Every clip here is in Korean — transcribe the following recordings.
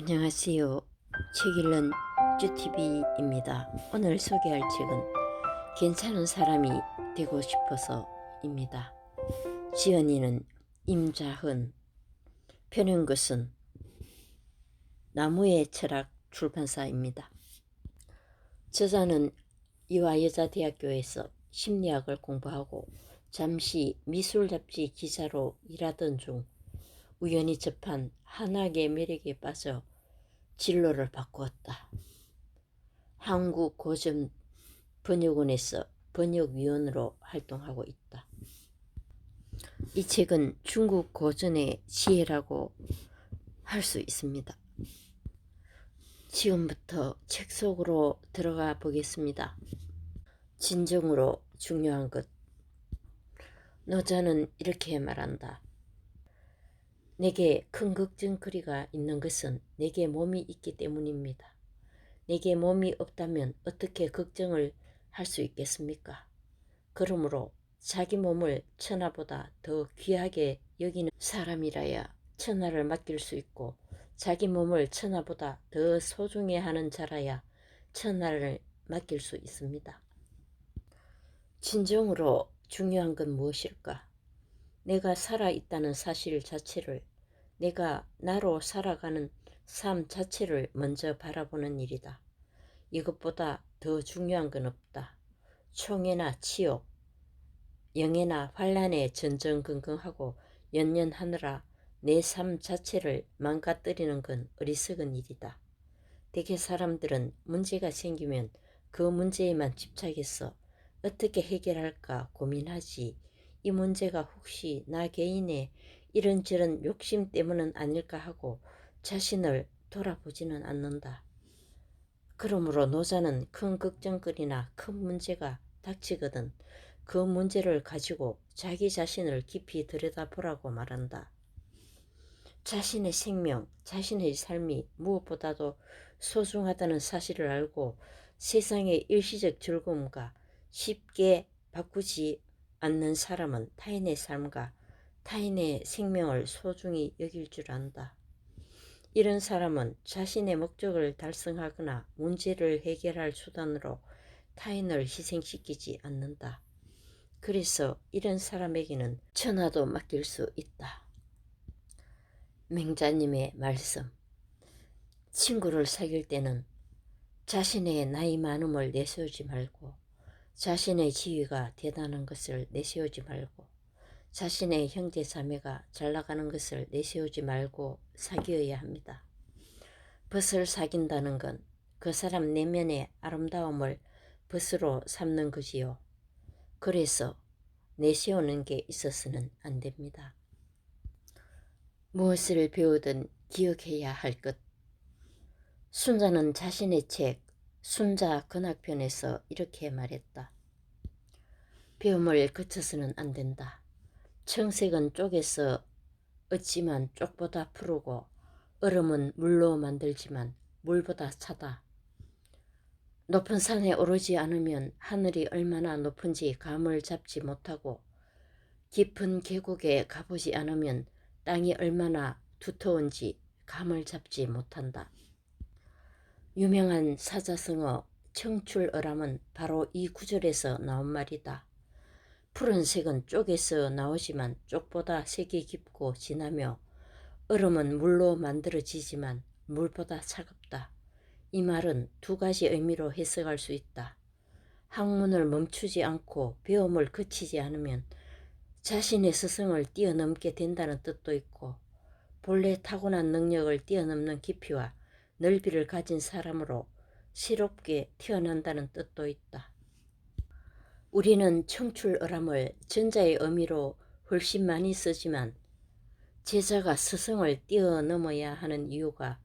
안녕하세요. 책 읽는 쭈TV입니다. 오늘 소개할 책은 괜찮은 사람이 되고 싶어서입니다. 지은이는 임자흔, 펴는 것은 나무의 철학 출판사입니다. 저자는 이화여자대학교에서 심리학을 공부하고 잠시 미술 잡지 기자로 일하던 중 우연히 접한 한학의 매력에 빠져 진로를 바꾸었다. 한국 고전 번역원에서 번역위원으로 활동하고 있다. 이 책은 중국 고전의 지혜라고 할 수 있습니다. 지금부터 책 속으로 들어가 보겠습니다. 진정으로 중요한 것. 노자는 이렇게 말한다. 내게 큰 걱정거리가 있는 것은 내게 몸이 있기 때문입니다. 내게 몸이 없다면 어떻게 걱정을 할 수 있겠습니까? 그러므로 자기 몸을 천하보다 더 귀하게 여기는 사람이라야 천하를 맡길 수 있고, 자기 몸을 천하보다 더 소중히 하는 자라야 천하를 맡길 수 있습니다. 진정으로 중요한 건 무엇일까? 내가 살아있다는 사실 자체를, 내가 나로 살아가는 삶 자체를 먼저 바라보는 일이다. 이것보다 더 중요한 건 없다. 총애나 치욕, 영예나 환란에 전전긍긍하고 연연하느라 내 삶 자체를 망가뜨리는 건 어리석은 일이다. 대개 사람들은 문제가 생기면 그 문제에만 집착해서 어떻게 해결할까 고민하지, 이 문제가 혹시 나 개인의 이런저런 욕심 때문은 아닐까 하고 자신을 돌아보지는 않는다. 그러므로 노자는 큰 걱정거리나 큰 문제가 닥치거든 그 문제를 가지고 자기 자신을 깊이 들여다보라고 말한다. 자신의 생명, 자신의 삶이 무엇보다도 소중하다는 사실을 알고 세상의 일시적 즐거움과 쉽게 바꾸지 않는 사람은 타인의 삶과 타인의 생명을 소중히 여길 줄 안다. 이런 사람은 자신의 목적을 달성하거나 문제를 해결할 수단으로 타인을 희생시키지 않는다. 그래서 이런 사람에게는 천하도 맡길 수 있다. 맹자님의 말씀. 친구를 사귈 때는 자신의 나이 많음을 내세우지 말고, 자신의 지위가 대단한 것을 내세우지 말고, 자신의 형제 자매가 잘나가는 것을 내세우지 말고 사귀어야 합니다. 벗을 사귄다는 건 그 사람 내면의 아름다움을 벗으로 삼는 거지요. 그래서 내세우는 게 있어서는 안 됩니다. 무엇을 배우든 기억해야 할 것. 순자는 자신의 책 순자 근학편에서 이렇게 말했다. 배움을 거쳐서는 안 된다. 청색은 쪽에서 얻지만 쪽보다 푸르고, 얼음은 물로 만들지만 물보다 차다. 높은 산에 오르지 않으면 하늘이 얼마나 높은지 감을 잡지 못하고, 깊은 계곡에 가보지 않으면 땅이 얼마나 두터운지 감을 잡지 못한다. 유명한 사자성어 청출어람은 바로 이 구절에서 나온 말이다. 푸른색은 쪽에서 나오지만 쪽보다 색이 깊고 진하며, 얼음은 물로 만들어지지만 물보다 차갑다. 이 말은 두 가지 의미로 해석할 수 있다. 학문을 멈추지 않고 배움을 그치지 않으면 자신의 스승을 뛰어넘게 된다는 뜻도 있고, 본래 타고난 능력을 뛰어넘는 깊이와 넓이를 가진 사람으로 새롭게 태어난다는 뜻도 있다. 우리는 청출어람을 전자의 의미로 훨씬 많이 쓰지만, 제자가 스승을 뛰어넘어야 하는 이유가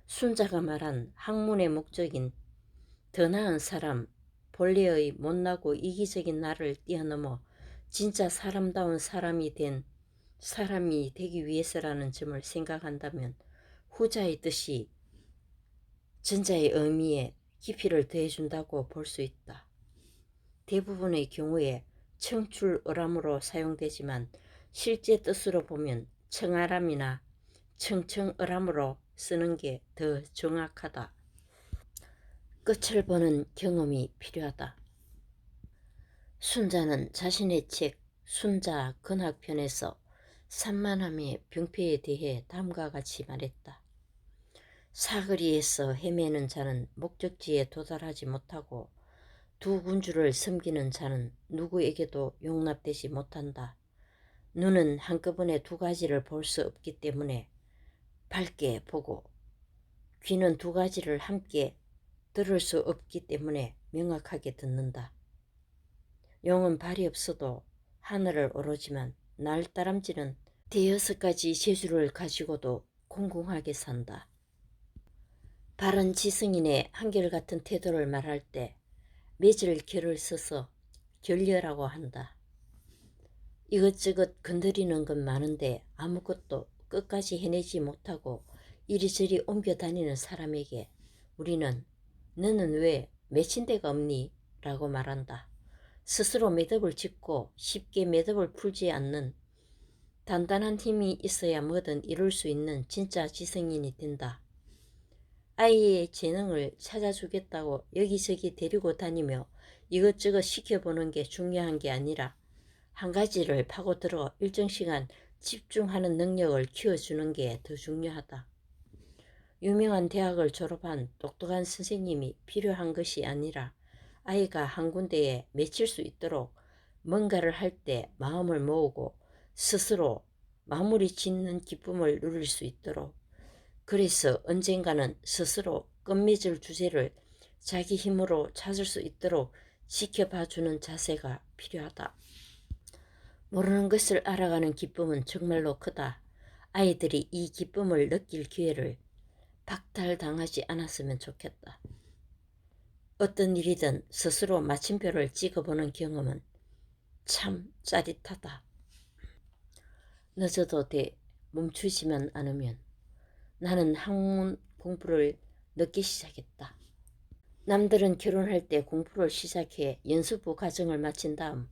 순자가 말한 학문의 목적인 더 나은 사람, 본래의 못나고 이기적인 나를 뛰어넘어 진짜 사람다운 사람이 되기 위해서라는 점을 생각한다면 후자의 뜻이 전자의 의미에 깊이를 더해준다고 볼 수 있다. 대부분의 경우에 청출어람으로 사용되지만 실제 뜻으로 보면 청아람이나 청청어람으로 쓰는 게 더 정확하다. 끝을 보는 경험이 필요하다. 순자는 자신의 책 순자 근학편에서 산만함의 병폐에 대해 다음과 같이 말했다. 사거리에서 헤매는 자는 목적지에 도달하지 못하고 두 군주를 섬기는 자는 누구에게도 용납되지 못한다. 눈은 한꺼번에 두 가지를 볼 수 없기 때문에 밝게 보고, 귀는 두 가지를 함께 들을 수 없기 때문에 명확하게 듣는다. 용은 발이 없어도 하늘을 오르지만 날다람쥐는 대여섯 가지 재주를 가지고도 공공하게 산다. 바른 지성인의 한결같은 태도를 말할 때 맺을 결을 써서 결려라고 한다. 이것저것 건드리는 건 많은데 아무것도 끝까지 해내지 못하고 이리저리 옮겨 다니는 사람에게 우리는 너는 왜 맺힌 데가 없니? 라고 말한다. 스스로 매듭을 짓고 쉽게 매듭을 풀지 않는 단단한 힘이 있어야 뭐든 이룰 수 있는 진짜 지성인이 된다. 아이의 재능을 찾아주겠다고 여기저기 데리고 다니며 이것저것 시켜보는 게 중요한 게 아니라 한 가지를 파고들어 일정 시간 집중하는 능력을 키워주는 게 더 중요하다. 유명한 대학을 졸업한 똑똑한 선생님이 필요한 것이 아니라 아이가 한 군데에 맺힐 수 있도록 뭔가를 할 때 마음을 모으고 스스로 마무리 짓는 기쁨을 누릴 수 있도록, 그래서 언젠가는 스스로 끝맺을 주제를 자기 힘으로 찾을 수 있도록 지켜봐주는 자세가 필요하다. 모르는 것을 알아가는 기쁨은 정말로 크다. 아이들이 이 기쁨을 느낄 기회를 박탈당하지 않았으면 좋겠다. 어떤 일이든 스스로 마침표를 찍어보는 경험은 참 짜릿하다. 늦어도 돼. 멈추지만 않으면. 나는 학문 공부를 늦게 시작했다. 남들은 결혼할 때 공부를 시작해 연수부 과정을 마친 다음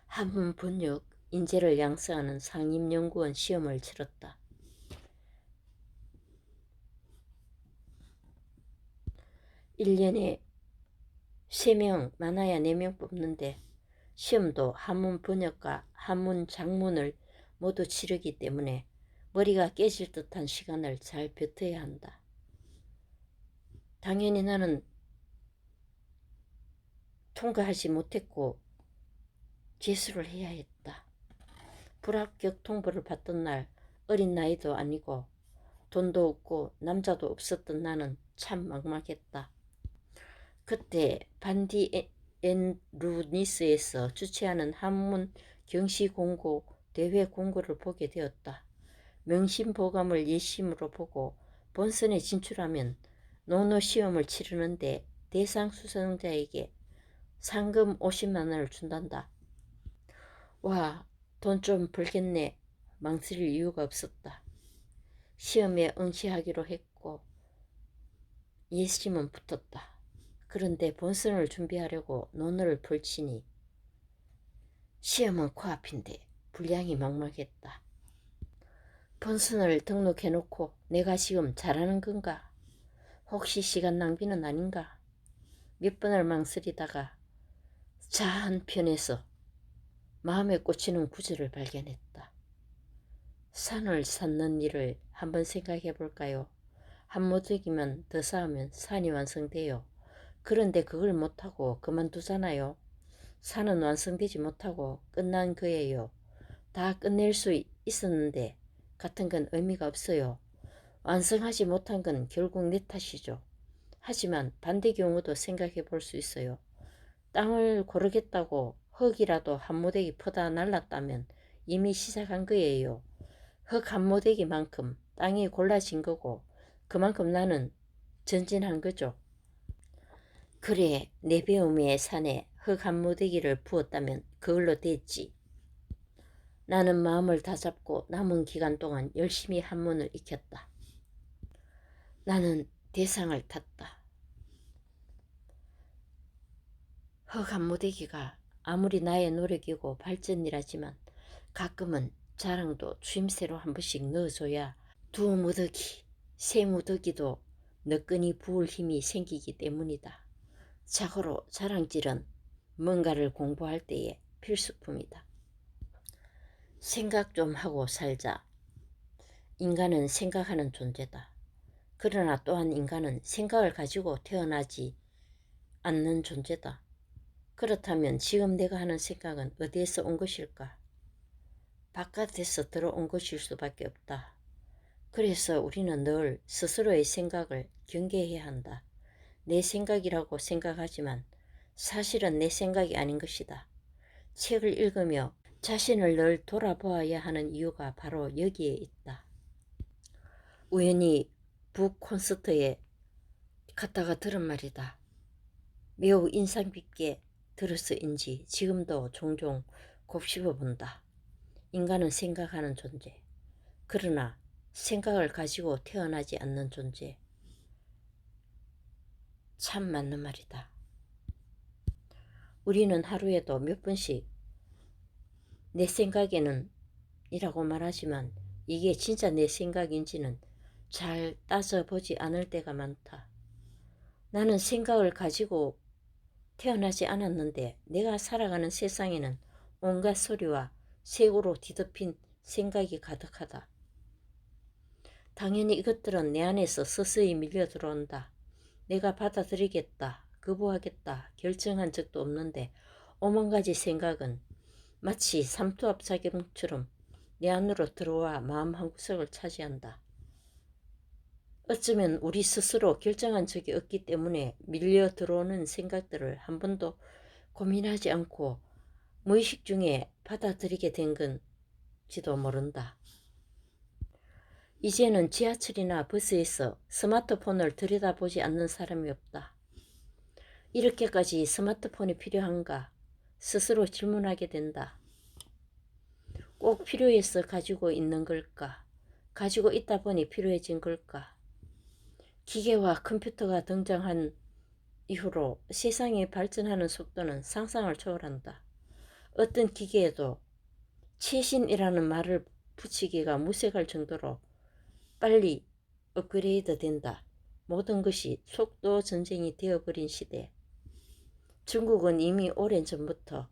한문 번역 인재를 양성하는 상임연구원 시험을 치렀다. 1년에 3명, 많아야 4명 뽑는데 시험도 한문 번역과 한문 작문을 모두 치르기 때문에 머리가 깨질 듯한 시간을 잘 버텨야 한다. 당연히 나는 통과하지 못했고 재수를 해야 했다. 불합격 통보를 받던 날 어린 나이도 아니고 돈도 없고 남자도 없었던 나는 참 막막했다. 그때 반디 앤 루니스에서 주최하는 한문 경시 공고 대회 공고를 보게 되었다. 명심보감을 예심으로 보고 본선에 진출하면 논어 시험을 치르는데 대상 수상자에게 상금 50만 원을 준단다. 와, 돈 좀 벌겠네. 망설일 이유가 없었다. 시험에 응시하기로 했고 예심은 붙었다. 그런데 본선을 준비하려고 논어를 펼치니 시험은 코앞인데 분량이 막막했다. 본선을 등록해놓고 내가 지금 잘하는 건가? 혹시 시간 낭비는 아닌가? 몇 번을 망설이다가 자 한편에서 마음에 꽂히는 구절을 발견했다. 산을 쌓는 일을 한번 생각해 볼까요? 한 모닥이만 더 쌓으면 산이 완성돼요. 그런데 그걸 못하고 그만두잖아요. 산은 완성되지 못하고 끝난 거예요. 다 끝낼 수 있었는데 같은 건 의미가 없어요. 완성하지 못한 건 결국 내 탓이죠. 하지만 반대 경우도 생각해 볼 수 있어요. 땅을 고르겠다고 흙이라도 한 모대기 퍼다 날랐다면 이미 시작한 거예요. 흙 한 모대기만큼 땅이 골라진 거고 그만큼 나는 전진한 거죠. 그래, 내 배움의 산에 흙 한 모대기를 부었다면 그걸로 됐지. 나는 마음을 다잡고 남은 기간 동안 열심히 한문을 익혔다. 나는 대상을 탔다. 흙 한 모대기가 아무리 나의 노력이고 발전이라지만 가끔은 자랑도 추임새로 한 번씩 넣어줘야 두 무더기 새무더기도 너끈히 부을 힘이 생기기 때문이다. 자고로 자랑질은 뭔가를 공부할 때의 필수품이다. 생각 좀 하고 살자. 인간은 생각하는 존재다. 그러나 또한 인간은 생각을 가지고 태어나지 않는 존재다. 그렇다면 지금 내가 하는 생각은 어디에서 온 것일까? 바깥에서 들어온 것일 수밖에 없다. 그래서 우리는 늘 스스로의 생각을 경계해야 한다. 내 생각이라고 생각하지만 사실은 내 생각이 아닌 것이다. 책을 읽으며 자신을 늘 돌아보아야 하는 이유가 바로 여기에 있다. 우연히 북 콘서트에 갔다가 들은 말이다. 매우 인상 깊게 들어서인지 지금도 종종 곱씹어 본다. 인간은 생각하는 존재. 그러나 생각을 가지고 태어나지 않는 존재. 참 맞는 말이다. 우리는 하루에도 몇 번씩 내 생각에는 이라고 말하지만 이게 진짜 내 생각인지는 잘 따져보지 않을 때가 많다. 나는 생각을 가지고 태어나지 않았는데 내가 살아가는 세상에는 온갖 소리와 색으로 뒤덮인 생각이 가득하다. 당연히 이것들은 내 안에서 서서히 밀려 들어온다. 내가 받아들이겠다, 거부하겠다 결정한 적도 없는데 오만 가지 생각은 마치 삼투압작용처럼 내 안으로 들어와 마음 한구석을 차지한다. 어쩌면 우리 스스로 결정한 적이 없기 때문에 밀려 들어오는 생각들을 한 번도 고민하지 않고 무의식 중에 받아들이게 된 건지도 모른다. 이제는 지하철이나 버스에서 스마트폰을 들여다보지 않는 사람이 없다. 이렇게까지 스마트폰이 필요한가 스스로 질문하게 된다. 꼭 필요해서 가지고 있는 걸까? 가지고 있다 보니 필요해진 걸까? 기계와 컴퓨터가 등장한 이후로 세상이 발전하는 속도는 상상을 초월한다. 어떤 기계에도 최신이라는 말을 붙이기가 무색할 정도로 빨리 업그레이드 된다. 모든 것이 속도 전쟁이 되어버린 시대. 중국은 이미 오랜 전부터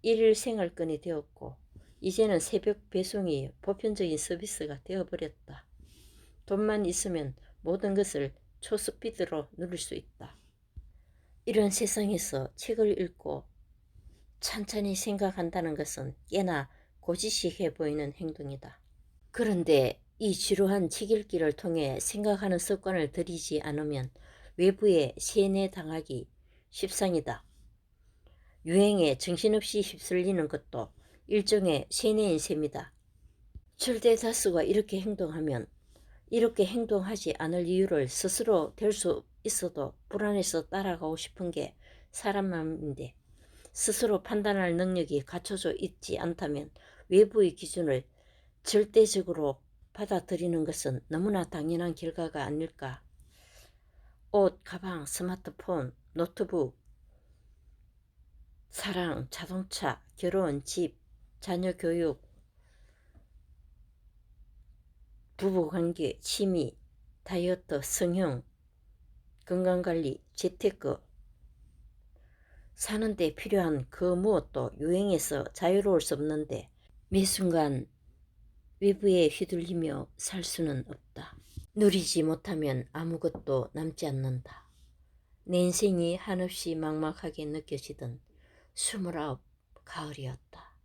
일일 생활권이 되었고 이제는 새벽 배송이 보편적인 서비스가 되어버렸다. 돈만 있으면 모든 것을 초스피드로 누릴 수 있다. 이런 세상에서 책을 읽고 찬찬히 생각한다는 것은 꽤나 고지식해 보이는 행동이다. 그런데 이 지루한 책 읽기를 통해 생각하는 습관을 들이지 않으면 외부에 세뇌당하기 십상이다. 유행에 정신없이 휩쓸리는 것도 일종의 세뇌인 셈이다. 절대 다수가 이렇게 행동하면 이렇게 행동하지 않을 이유를 스스로 댈 수 있어도 불안해서 따라가고 싶은 게 사람 마음인데 스스로 판단할 능력이 갖춰져 있지 않다면 외부의 기준을 절대적으로 받아들이는 것은 너무나 당연한 결과가 아닐까. 옷, 가방, 스마트폰, 노트북, 사랑, 자동차, 결혼, 집, 자녀 교육, 부부관계, 취미, 다이어트, 성형, 건강관리, 재테크, 사는데 필요한 그 무엇도 유행에서 자유로울 수 없는데 매 순간 외부에 휘둘리며 살 수는 없다. 누리지 못하면 아무것도 남지 않는다. 내 인생이 한없이 막막하게 느껴지던 29 가을이었다.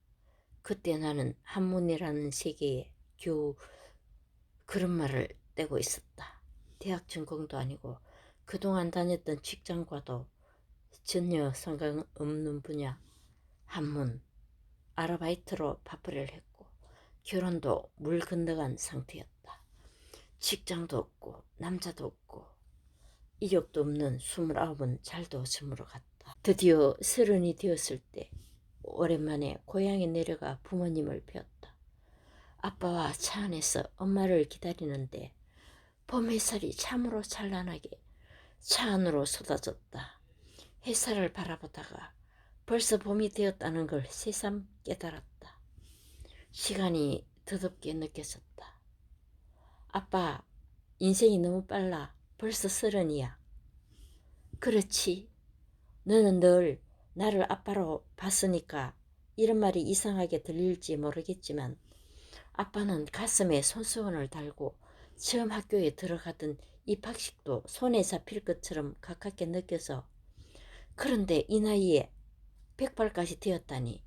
그때 나는 한문이라는 세계에 겨우 그런 말을 떼고 있었다. 대학 전공도 아니고 그동안 다녔던 직장과도 전혀 상관없는 분야 한문 아르바이트로 밥벌이를 했고 결혼도 물 건너간 상태였다. 직장도 없고 남자도 없고 이력도 없는 29은 잘도 저물어 갔다. 드디어 30이 되었을 때 오랜만에 고향에 내려가 부모님을 뵈었다. 아빠와 차 안에서 엄마를 기다리는데 봄 햇살이 참으로 찬란하게 차 안으로 쏟아졌다. 햇살을 바라보다가 벌써 봄이 되었다는 걸 새삼 깨달았다. 시간이 더덥게 느껴졌다. 아빠, 인생이 너무 빨라. 벌써 30이야. 그렇지. 너는 늘 나를 아빠로 봤으니까 이런 말이 이상하게 들릴지 모르겠지만 아빠는 가슴에 손수건을 달고 처음 학교에 들어가던 입학식도 손에 잡힐 것처럼 가깝게 느껴져. 그런데 이 나이에 100발까지 되었다니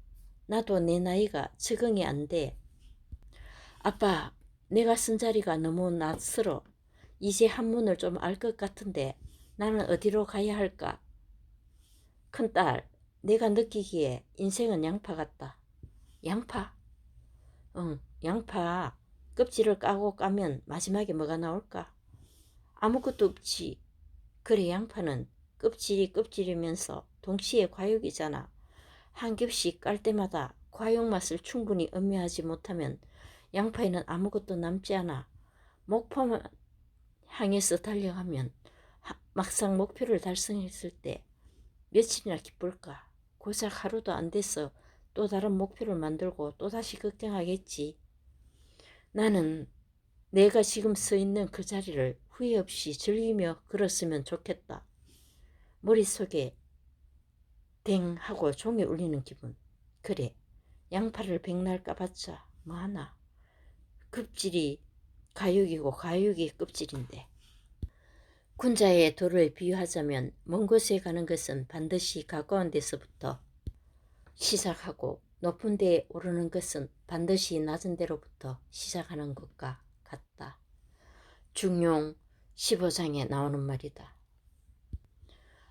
나도 내 나이가 적응이 안 돼. 아빠, 내가 쓴 자리가 너무 낯설어. 이제 한문을 좀 알 것 같은데 나는 어디로 가야 할까? 큰딸, 내가 느끼기에 인생은 양파 같다. 양파? 응, 양파. 껍질을 까고 까면 마지막에 뭐가 나올까? 아무것도 없지. 그래, 양파는 껍질이 껍질이면서 동시에 과육이잖아. 한 겹씩 깔 때마다 과육 맛을 충분히 음미하지 못하면 양파에는 아무것도 남지 않아. 목표만 향해서 달려가면 막상 목표를 달성했을 때 며칠이나 기쁠까? 고작 하루도 안 돼서 또 다른 목표를 만들고 또다시 걱정하겠지. 나는 내가 지금 서 있는 그 자리를 후회 없이 즐기며 걸었으면 좋겠다. 머릿속에 댕 하고 종이 울리는 기분. 그래, 양파를 백날 까봤자 뭐하나. 껍질이 가육이고 가육이 껍질인데. 군자의 도를 비유하자면 먼 곳에 가는 것은 반드시 가까운 데서부터 시작하고 높은 데에 오르는 것은 반드시 낮은 데로부터 시작하는 것과 같다. 중용 15장에 나오는 말이다.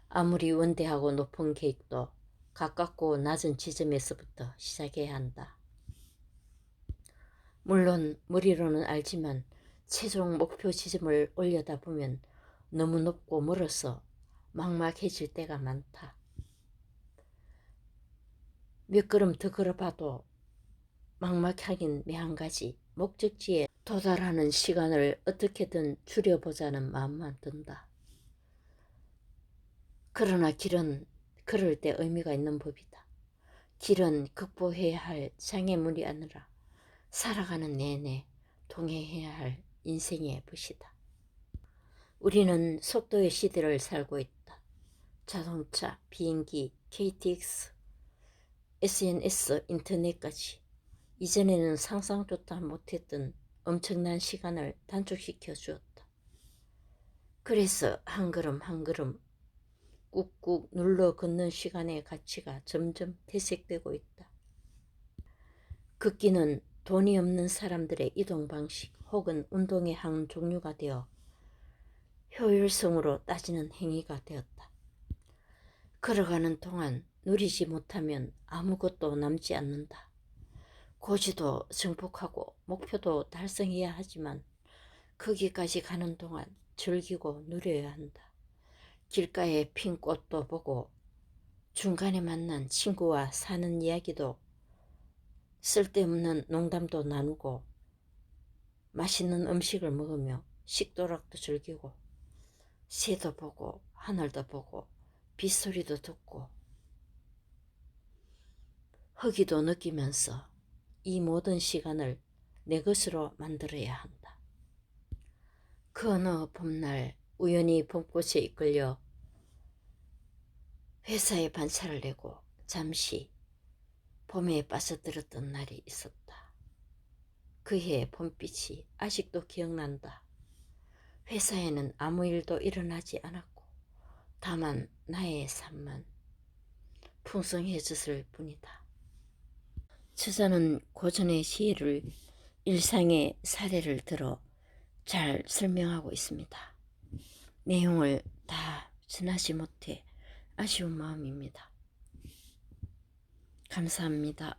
아무리 원대하고 높은 계획도 가깝고 낮은 지점에서부터 시작해야 한다. 물론 머리로는 알지만 최종 목표 지점을 올려다보면 너무 높고 멀어서 막막해질 때가 많다. 몇 걸음 더 걸어봐도 막막하긴 매한가지. 목적지에 도달하는 시간을 어떻게든 줄여보자는 마음만 든다. 그러나 길은 걸을 때 의미가 있는 법이다. 길은 극복해야 할 장애물이 아니라 살아가는 내내 동행해야 할 인생의 것이다. 우리는 속도의 시대를 살고 있다. 자동차, 비행기, KTX, SNS, 인터넷까지 이전에는 상상조차 못했던 엄청난 시간을 단축시켜 주었다. 그래서 한 걸음 한 걸음 꾹꾹 눌러 걷는 시간의 가치가 점점 퇴색되고 있다. 걷기는 돈이 없는 사람들의 이동 방식 혹은 운동의 한 종류가 되어 효율성으로 따지는 행위가 되었다. 걸어가는 동안 누리지 못하면 아무것도 남지 않는다. 고지도 정복하고 목표도 달성해야 하지만 거기까지 가는 동안 즐기고 누려야 한다. 길가에 핀 꽃도 보고 중간에 만난 친구와 사는 이야기도 쓸데없는 농담도 나누고 맛있는 음식을 먹으며 식도락도 즐기고 새도 보고 하늘도 보고 빗소리도 듣고 허기도 느끼면서 이 모든 시간을 내 것으로 만들어야 한다. 그 어느 봄날 우연히 봄꽃에 이끌려 회사에 반차를 내고 잠시 봄에 빠져들었던 날이 있었다. 그해 봄빛이 아직도 기억난다. 회사에는 아무 일도 일어나지 않았고 다만 나의 삶만 풍성해졌을 뿐이다. 저자는 고전의 시를 일상의 사례를 들어 잘 설명하고 있습니다. 내용을 다 전하지 못해 아쉬운 마음입니다. 감사합니다.